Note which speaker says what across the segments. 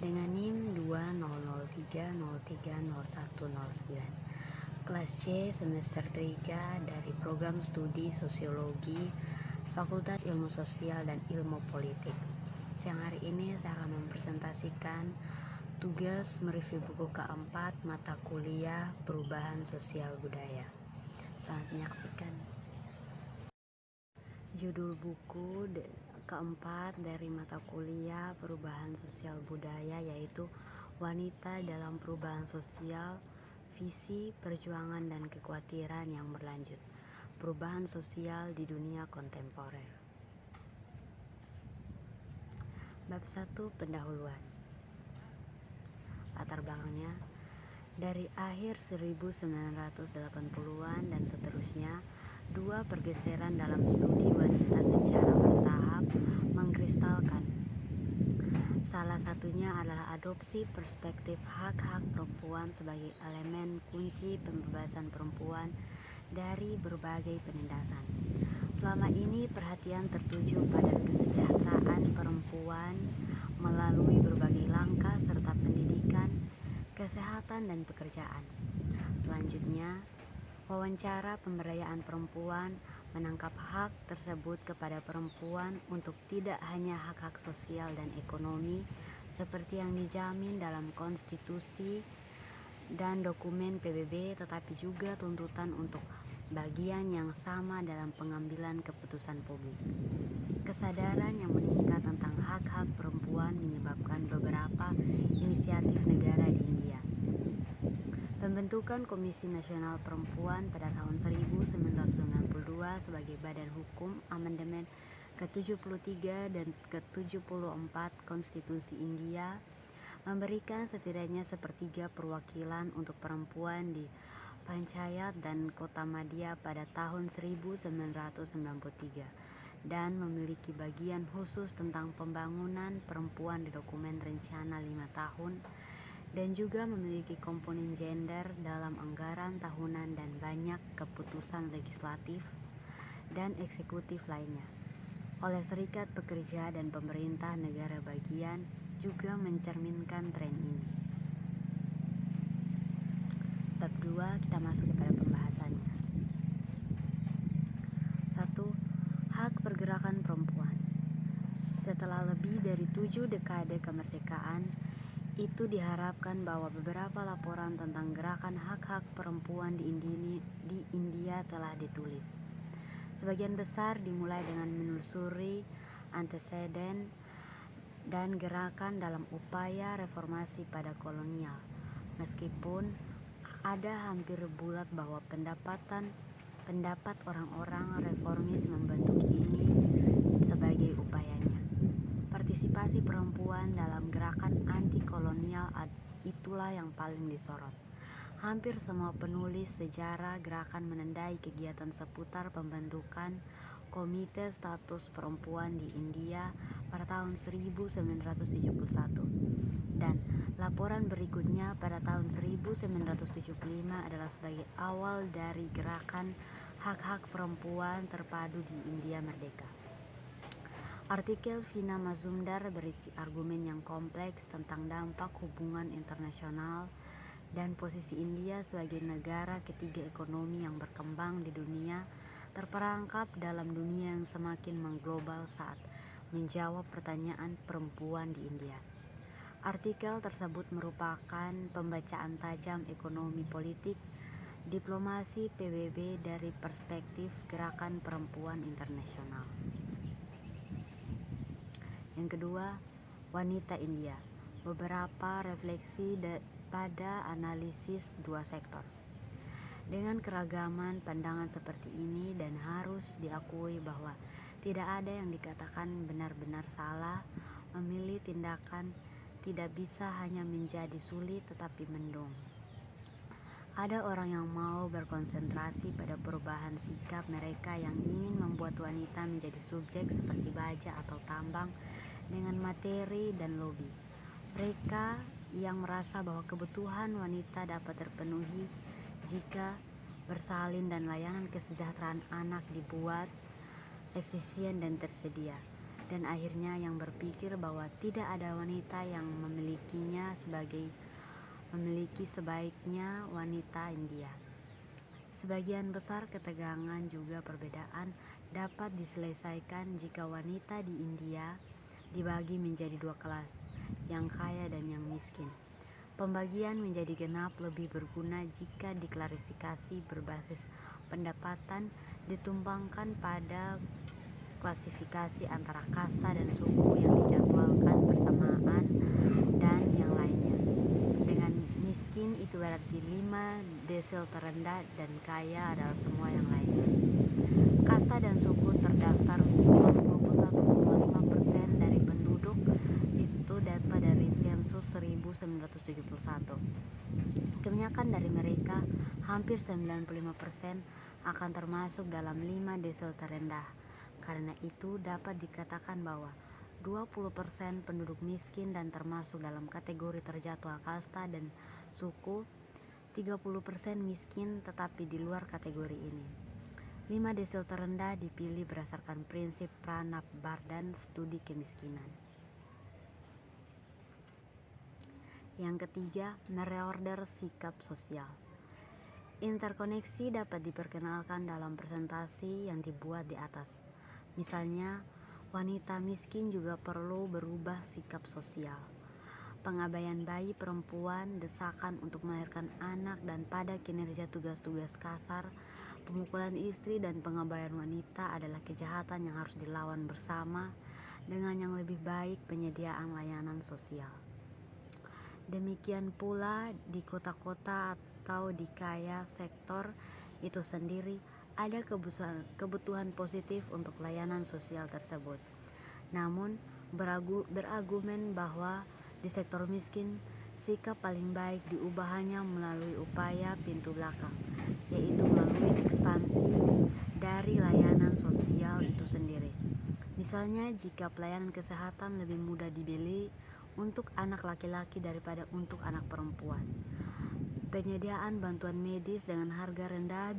Speaker 1: dengan NIM 2003030109. Kelas C semester 3 dari program studi Sosiologi Fakultas Ilmu Sosial dan Ilmu Politik. Siang hari ini saya akan mempresentasikan tugas mereview buku keempat mata kuliah Perubahan Sosial Budaya. Selamat menyaksikan. Judul buku keempat dari mata kuliah Perubahan Sosial Budaya yaitu Wanita dalam Perubahan Sosial, Visi, Perjuangan, dan Kekhawatiran yang Berlanjut. Perubahan Sosial di Dunia Kontemporer. Bab 1. Pendahuluan. Latar belakangnya, dari akhir 1980-an dan seterusnya, dua pergeseran dalam studi wanita secara bertahap mengkristalkan. Salah satunya adalah adopsi perspektif hak-hak perempuan sebagai elemen kunci pembebasan perempuan dari berbagai penindasan. Selama ini perhatian tertuju pada kesejahteraan perempuan melalui berbagai langkah serta pendidikan, kesehatan, dan pekerjaan. Selanjutnya, wawancara pemberdayaan perempuan menangkap hak tersebut kepada perempuan untuk tidak hanya hak-hak sosial dan ekonomi seperti yang dijamin dalam konstitusi dan dokumen PBB, tetapi juga tuntutan untuk bagian yang sama dalam pengambilan keputusan publik. Kesadaran yang meningkat tentang hak-hak perempuan menyebabkan beberapa inisiatif negara di India. Pembentukan Komisi Nasional Perempuan pada tahun 1992 sebagai badan hukum amandemen ke-73 dan ke-74 Konstitusi India memberikan setidaknya sepertiga perwakilan untuk perempuan di Panchayat dan Kota Madya pada tahun 1993 dan memiliki bagian khusus tentang pembangunan perempuan di dokumen rencana 5 tahun dan juga memiliki komponen gender dalam anggaran tahunan dan banyak keputusan legislatif dan eksekutif lainnya. Oleh Serikat Pekerja dan pemerintah negara bagian juga mencerminkan tren ini. Bab 2, kita masuk kepada pembahasannya. 1. Hak pergerakan perempuan. Setelah lebih dari 7 dekade kemerdekaan, itu diharapkan bahwa beberapa laporan tentang gerakan hak-hak perempuan di India telah ditulis. Sebagian besar dimulai dengan menelusuri anteseden dan gerakan dalam upaya reformasi pada kolonial. Meskipun ada hampir bulat bahwa pendapat orang-orang reformis membentuk ini sebagai upayanya. Partisipasi perempuan dalam gerakan anti-kolonial itulah yang paling disorot. Hampir semua penulis sejarah gerakan menandai kegiatan seputar pembentukan Komite Status Perempuan di India pada tahun 1971 dan laporan berikutnya pada tahun 1975 adalah sebagai awal dari gerakan hak-hak perempuan terpadu di India Merdeka. Artikel Vina Mazumdar berisi argumen yang kompleks tentang dampak hubungan internasional dan posisi India sebagai negara ketiga ekonomi yang berkembang di dunia terperangkap dalam dunia yang semakin mengglobal saat menjawab pertanyaan perempuan di India. Artikel tersebut merupakan pembacaan tajam ekonomi politik diplomasi PBB dari perspektif gerakan perempuan internasional. Yang kedua, wanita India. Beberapa refleksi pada analisis dua sektor. Dengan keragaman pandangan seperti ini dan harus diakui bahwa tidak ada yang dikatakan benar-benar salah, memilih tindakan tidak bisa hanya menjadi sulit tetapi mendung. Ada orang yang mau berkonsentrasi pada perubahan sikap mereka yang ingin membuat wanita menjadi subjek seperti baja atau tambang dengan materi dan lobby. Mereka yang merasa bahwa kebutuhan wanita dapat terpenuhi jika bersalin dan layanan kesejahteraan anak dibuat efisien dan tersedia. dan akhirnya yang berpikir bahwa tidak ada wanita yang memiliki sebaiknya wanita India. Sebagian besar ketegangan juga perbedaan dapat diselesaikan jika wanita di India dibagi menjadi dua kelas, yang kaya dan yang miskin. Pembagian menjadi genap lebih berguna jika diklarifikasi berbasis pendapatan ditumpangkan pada klasifikasi antara kasta dan suku yang dijadwalkan bersamaan dan yang lainnya. Dengan miskin itu berarti 5 desil terendah dan kaya adalah semua yang lainnya. Kasta dan suku terdaftar 21,5% dari penduduk. Itu data dari sensus 1971. Kebanyakan dari mereka, hampir 95%, akan termasuk dalam 5 desil terendah. Karena itu dapat dikatakan bahwa 20% penduduk miskin dan termasuk dalam kategori terjadwal kasta dan suku, 30% miskin tetapi di luar kategori ini. 5 desil terendah dipilih berdasarkan prinsip Pranab Bardhan studi kemiskinan. Yang ketiga, mereorder sikap sosial. Interkoneksi dapat diperkenalkan dalam presentasi yang dibuat di atas. Misalnya, wanita miskin juga perlu berubah sikap sosial. Pengabaian bayi perempuan, desakan untuk melahirkan anak dan pada kinerja tugas-tugas kasar, pemukulan istri dan pengabaian wanita adalah kejahatan yang harus dilawan bersama dengan yang lebih baik penyediaan layanan sosial. Demikian pula di kota-kota atau di kaya sektor itu sendiri ada kebutuhan positif untuk layanan sosial tersebut. Namun berargumen bahwa di sektor miskin sikap paling baik diubah hanya melalui upaya pintu belakang, yaitu melalui ekspansi dari layanan sosial itu sendiri. Misalnya jika pelayanan kesehatan lebih mudah dibeli untuk anak laki-laki daripada untuk anak perempuan, penyediaan bantuan medis dengan harga rendah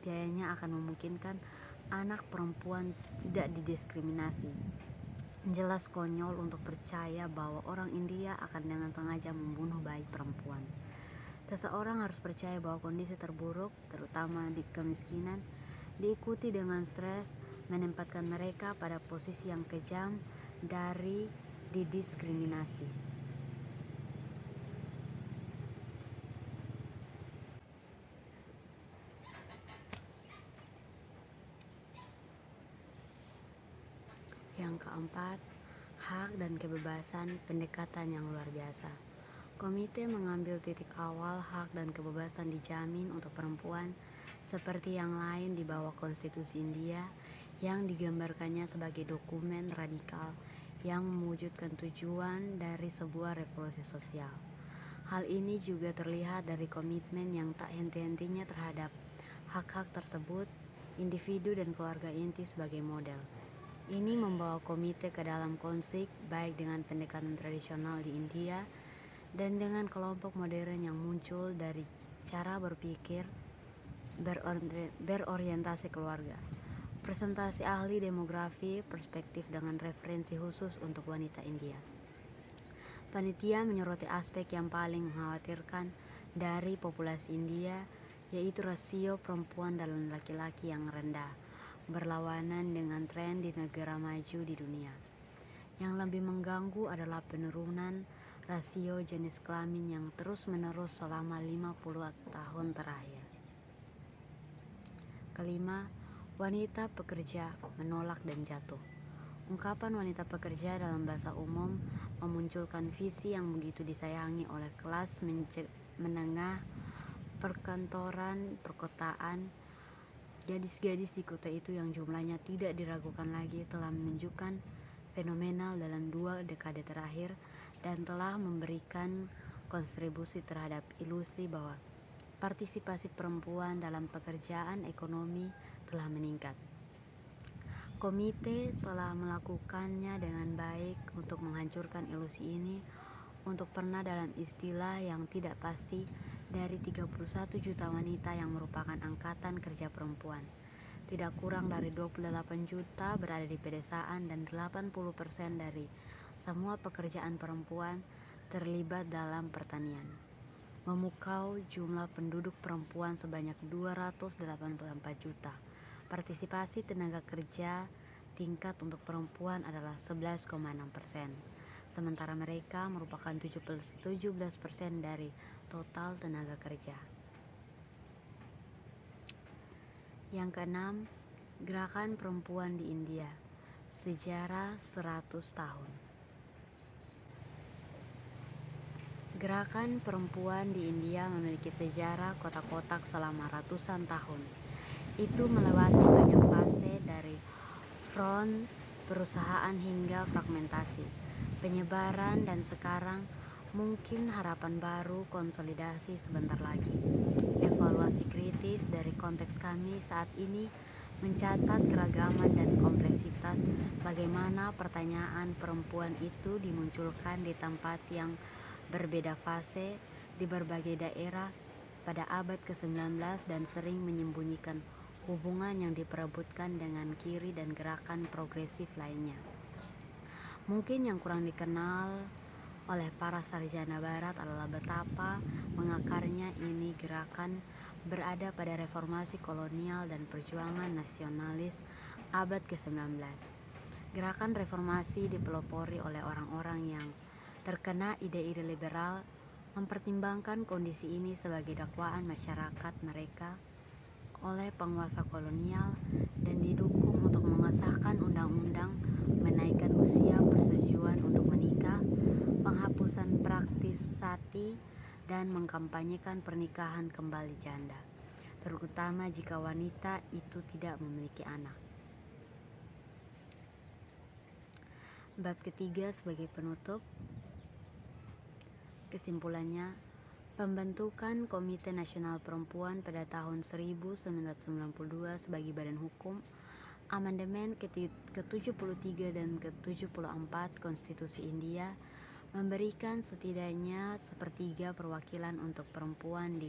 Speaker 1: biayanya akan memungkinkan anak perempuan tidak didiskriminasi. Jelas konyol untuk percaya bahwa orang India akan dengan sengaja membunuh bayi perempuan. Seseorang harus percaya bahwa kondisi terburuk, terutama di kemiskinan, diikuti dengan stres, menempatkan mereka pada posisi yang kejam dari didiskriminasi. Yang keempat, hak dan kebebasan, pendekatan yang luar biasa. Komite mengambil titik awal hak dan kebebasan dijamin untuk perempuan seperti yang lain di bawah konstitusi India yang digambarkannya sebagai dokumen radikal yang mewujudkan tujuan dari sebuah revolusi sosial. Hal ini juga terlihat dari komitmen yang tak henti-hentinya terhadap hak-hak tersebut, individu dan keluarga inti sebagai model. Ini membawa komite ke dalam konflik baik dengan pendekatan tradisional di India dan dengan kelompok modern yang muncul dari cara berpikir berorientasi keluarga. Presentasi ahli demografi perspektif dengan referensi khusus untuk wanita India. Panitia menyoroti aspek yang paling mengkhawatirkan dari populasi India, yaitu rasio perempuan dan laki-laki yang rendah, berlawanan dengan tren di negara maju di dunia. Yang lebih mengganggu adalah penurunan rasio jenis kelamin yang terus-menerus selama 50 tahun terakhir. Kelima, wanita pekerja menolak dan jatuh. Ungkapan wanita pekerja dalam bahasa umum memunculkan visi yang begitu disayangi oleh kelas menengah perkantoran perkotaan. Gadis-gadis di kota itu yang jumlahnya tidak diragukan lagi telah menunjukkan fenomenal dalam 2 dekade terakhir dan telah memberikan kontribusi terhadap ilusi bahwa partisipasi perempuan dalam pekerjaan ekonomi telah meningkat. Komite telah melakukannya dengan baik untuk menghancurkan ilusi ini, untuk pernah dalam istilah yang tidak pasti dari 31 juta wanita yang merupakan angkatan kerja perempuan. tidak kurang dari 28 juta berada di pedesaan dan 80% dari semua pekerjaan perempuan terlibat dalam pertanian. Memukau jumlah penduduk perempuan sebanyak 284 juta. Partisipasi tenaga kerja tingkat untuk perempuan adalah 11,6%. Sementara mereka merupakan 17% dari total tenaga kerja. Yang keenam, Gerakan Perempuan di India. Sejarah 100 tahun. Gerakan perempuan di India memiliki sejarah kotak-kotak selama ratusan tahun. Itu melewati banyak fase dari front perusahaan hingga fragmentasi, penyebaran, dan sekarang mungkin harapan baru konsolidasi sebentar lagi. Evaluasi kritis dari konteks kami saat ini mencatat keragaman dan kompleksitas bagaimana pertanyaan perempuan itu dimunculkan di tempat yang berbeda fase di berbagai daerah pada abad ke-19 dan sering menyembunyikan hubungan yang diperebutkan dengan kiri dan gerakan progresif lainnya. Mungkin yang kurang dikenal oleh para sarjana barat adalah betapa mengakarnya ini gerakan berada pada reformasi kolonial dan perjuangan nasionalis abad ke-19. Gerakan reformasi dipelopori oleh orang-orang yang terkena ide-ide liberal, mempertimbangkan kondisi ini sebagai dakwaan masyarakat mereka oleh penguasa kolonial dan didukung untuk mengesahkan undang-undang menaikkan usia persetujuan untuk menikah, penghapusan praktis sati, dan mengkampanyekan pernikahan kembali janda, terutama jika wanita itu tidak memiliki anak. Bab ketiga sebagai penutup. Kesimpulannya, pembentukan Komite Nasional Perempuan pada tahun 1992 sebagai badan hukum, amandemen ke-73 dan ke-74 Konstitusi India memberikan setidaknya sepertiga perwakilan untuk perempuan di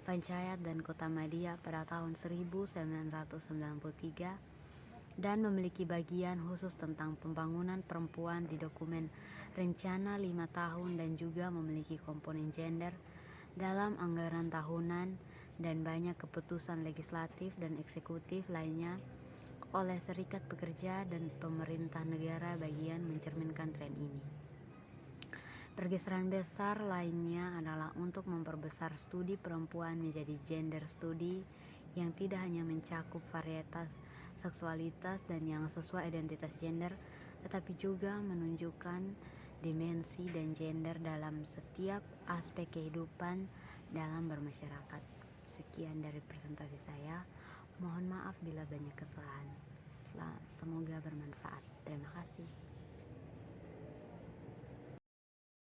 Speaker 1: Panchayat dan Kota Madya pada tahun 1993 dan memiliki bagian khusus tentang pembangunan perempuan di dokumen rencana 5 tahun dan juga memiliki komponen gender dalam anggaran tahunan dan banyak keputusan legislatif dan eksekutif lainnya oleh serikat pekerja dan pemerintah negara bagian mencerminkan tren ini. Pergeseran besar lainnya adalah untuk memperbesar studi perempuan menjadi gender study yang tidak hanya mencakup varietas seksualitas dan yang sesuai identitas gender, tetapi juga menunjukkan dimensi dan gender dalam setiap aspek kehidupan dalam bermasyarakat. Sekian dari presentasi saya. Mohon maaf bila banyak kesalahan. Semoga bermanfaat. Terima kasih.